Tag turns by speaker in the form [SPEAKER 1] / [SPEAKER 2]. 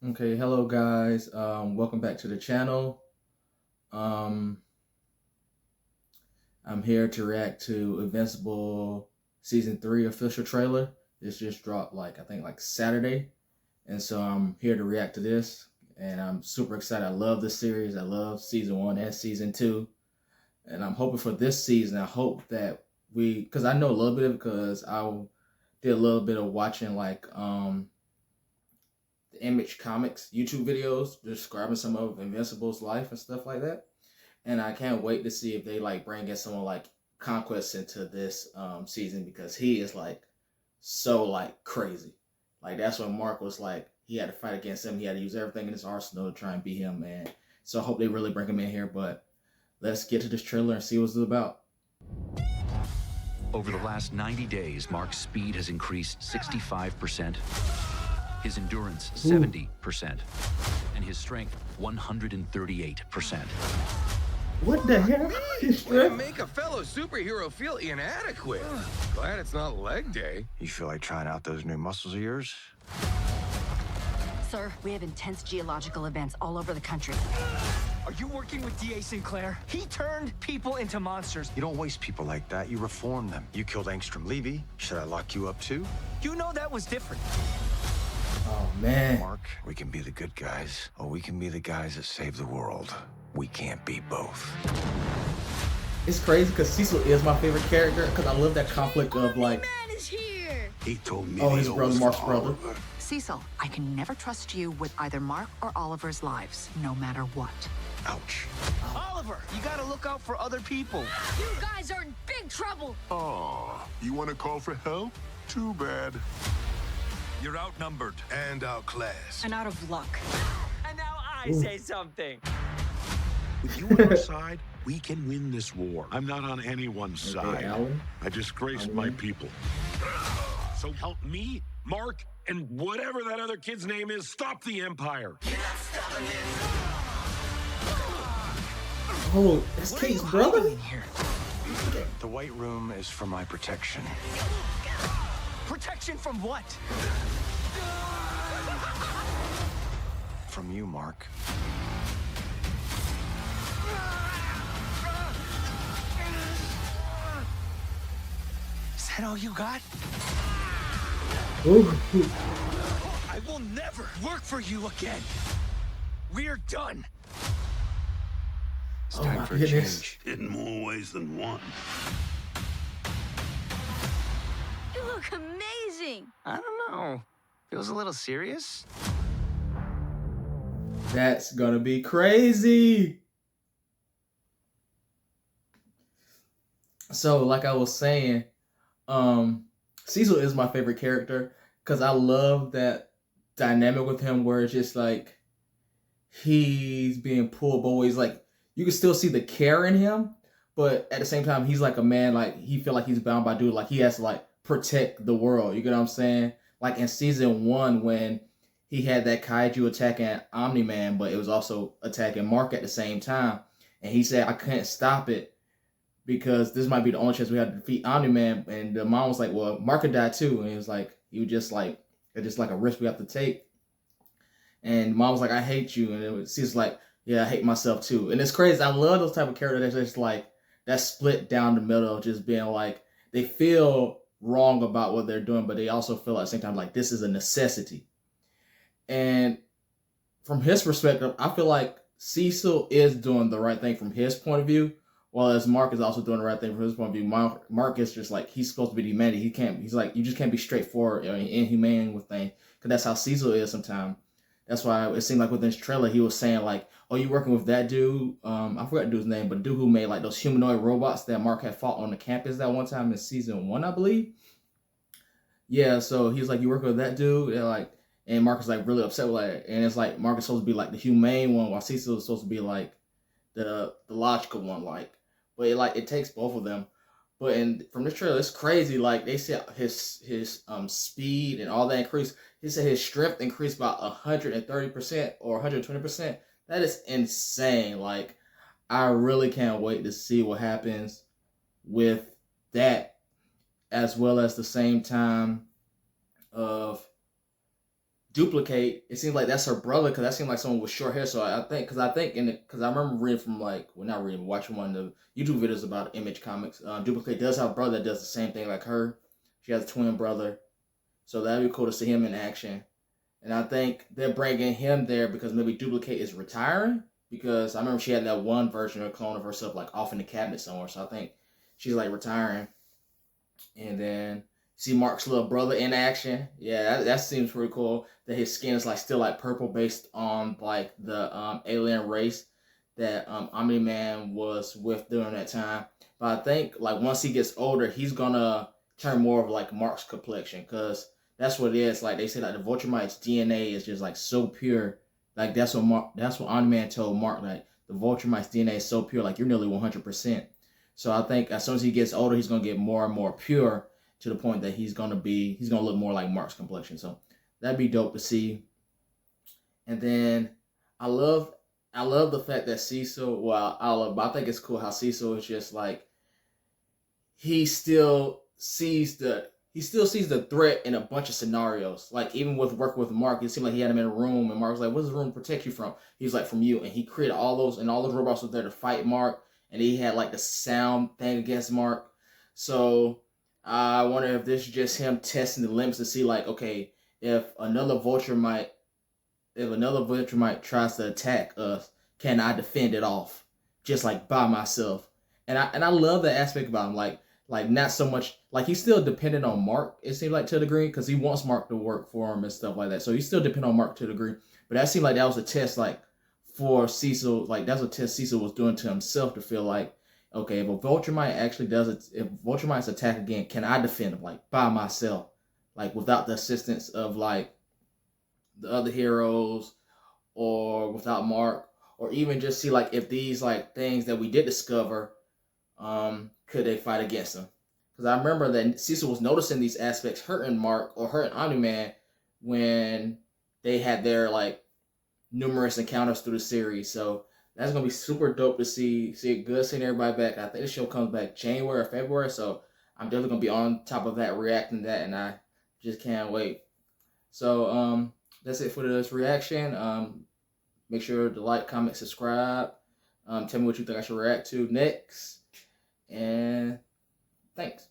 [SPEAKER 1] Okay, hello guys. Welcome back to the channel. Um, I'm here to react to Invincible season 3 official trailer. This just dropped I think Saturday, and so I'm here to react to this. And I'm super excited. I love this series. I love season 1 and season 2, and I'm hoping for this season. I hope that because I know a little bit of it because I did a little bit of watching the Image Comics YouTube videos describing some of Invincible's life and stuff like that. And I can't wait to see if they bring in someone like Conquest into this season because he is so crazy. That's when Mark was he had to fight against him. He had to use everything in his arsenal to try and beat him, man. So I hope they really bring him in here. But let's get to this trailer and see what it's about.
[SPEAKER 2] Over the last 90 days, Mark's speed has increased 65%, his endurance 70%, and his strength 138%.
[SPEAKER 1] What the hell?
[SPEAKER 3] Way to make a fellow superhero feel inadequate. Glad it's not leg day.
[SPEAKER 4] You feel like trying out those new muscles of yours?
[SPEAKER 5] Sir, we have intense geological events all over the country.
[SPEAKER 6] Are you working with D.A. Sinclair? He turned people into monsters.
[SPEAKER 4] You don't waste people like that, you reform them. You killed Angstrom Levy. Should I lock you up too?
[SPEAKER 6] You know that was different.
[SPEAKER 1] Oh man.
[SPEAKER 4] Mark, we can be the good guys, or we can be the guys that save the world. We can't be both.
[SPEAKER 1] It's crazy because Cecil is my favorite character because I love that conflict of
[SPEAKER 7] Man is here.
[SPEAKER 8] He told me
[SPEAKER 1] his brother, Mark's brother.
[SPEAKER 5] Cecil, I can never trust you with either Mark or Oliver's lives, no matter what.
[SPEAKER 4] Ouch.
[SPEAKER 6] Oliver, you gotta look out for other people.
[SPEAKER 7] You guys are in big trouble.
[SPEAKER 8] Oh, you want to call for help? Too bad.
[SPEAKER 3] You're outnumbered and outclassed.
[SPEAKER 5] And out of luck.
[SPEAKER 6] And now I say something.
[SPEAKER 8] With you on our side, we can win this war. I'm not on anyone's
[SPEAKER 1] Okay,
[SPEAKER 8] side.
[SPEAKER 1] Alan.
[SPEAKER 8] I disgraced my people. So help me, Mark, and whatever that other kid's name is, stop the Empire.
[SPEAKER 1] Oh, that's Kate's brother?
[SPEAKER 6] Here.
[SPEAKER 4] The White Room is for my protection.
[SPEAKER 6] Protection from what?
[SPEAKER 4] From you, Mark.
[SPEAKER 6] Is that all you got?
[SPEAKER 1] Ooh.
[SPEAKER 6] I will never work for you again. We're done.
[SPEAKER 4] It's
[SPEAKER 1] Oh
[SPEAKER 4] time
[SPEAKER 1] my
[SPEAKER 4] for a
[SPEAKER 1] goodness.
[SPEAKER 4] change.
[SPEAKER 8] In more ways than one.
[SPEAKER 7] You look amazing.
[SPEAKER 6] I don't know. Feels a little serious.
[SPEAKER 1] That's gonna be crazy. So, like I was saying, Cecil is my favorite character because I love that dynamic with him where it's just he's being pulled, but always you can still see the care in him, but at the same time he's like a man, he feel like he's bound by duty, he has to protect the world. You get what I'm saying? Like in season 1 when he had that kaiju attacking Omni-Man, but it was also attacking Mark at the same time, and he said I couldn't stop it because this might be the only chance we had to defeat Omni-Man. And the mom was like, well, Mark could die too. And he was like, you just it's just a risk we have to take. And mom was like, I hate you. And it was, she's like, yeah, I hate myself too. And it's crazy. I love those type of characters that's just that split down the middle, just being they feel wrong about what they're doing, but they also feel at the same time this is a necessity. And from his perspective, I feel like Cecil is doing the right thing from his point of view, while as Mark is also doing the right thing from his point of view. Mark is just he's supposed to be the humanity. He's you just can't be straightforward or inhumane with things, because that's how Cecil is sometimes. That's why it seemed with this trailer he was saying oh, you working with that dude? I forgot the dude's name, but the dude who made those humanoid robots that Mark had fought on the campus that one time in season 1, I believe. Yeah, so he's you working with that dude? And Mark is really upset with it. And it's Mark is supposed to be the humane one, while Cecil is supposed to be the logical one. But it takes both of them. But from this trailer, it's crazy. They said his speed and all that increased. He said his strength increased by 130% or 120%. That is insane. I really can't wait to see what happens with that, as well as the same time of Duplicate, it seems like that's her brother because that seemed like someone with short hair. So because I remember reading from like, well, not reading, watching one of the YouTube videos about Image Comics. Duplicate does have a brother that does the same thing like her. She has a twin brother, so that'd be cool to see him in action. And I think they're bringing him there because maybe Duplicate is retiring. Because I remember she had that one version or clone of herself like off in the cabinet somewhere. So I think she's like retiring. And then see Mark's little brother in action. Yeah, that seems pretty cool. That his skin is like still like purple based on like the alien race that Omni-Man was with during that time. But I think like once he gets older, he's gonna turn more of like Mark's complexion because that's what it is. Like they say like the Vulturemite's DNA is just like so pure. Like that's what Omni-Man told Mark. Like the Vulturemite's DNA is so pure, like you're nearly 100%. So I think as soon as he gets older, he's gonna get more and more pure to the point that he's gonna look more like Mark's complexion. So that'd be dope to see. And then I love the fact that Cecil. Well, but I think it's cool how Cecil is just like he still sees the threat in a bunch of scenarios. Like even with working with Mark, it seemed like he had him in a room, and Mark was like, "What does the room protect you from?" He's like, "From you." And he created all those robots were there to fight Mark, and he had like the sound thing against Mark. So I wonder if this is just him testing the limits to see like, okay, if another Vulturemite tries to attack us, can I defend it off just like by myself? And I love that aspect about him. Like not so much like he's still dependent on Mark. It seems like to a degree because he wants Mark to work for him and stuff like that. So he's still dependent on Mark to a degree. But that seemed like that was a test like for Cecil. Like that's a test Cecil was doing to himself to feel like, okay, if Vulturemite's attack again, can I defend him like by myself, like without the assistance of like the other heroes or without Mark, or even just see like if these like things that we did discover, could they fight against him? Because I remember that Cecil was noticing these aspects hurting Mark or hurting Omni-Man when they had their like numerous encounters through the series. So that's gonna be super dope to see. See it good seeing everybody back. I think the show comes back January or February, so I'm definitely gonna be on top of that, reacting to that, and I just can't wait. So that's it for this reaction. Make sure to like, comment, subscribe. Tell me what you think I should react to next. And thanks.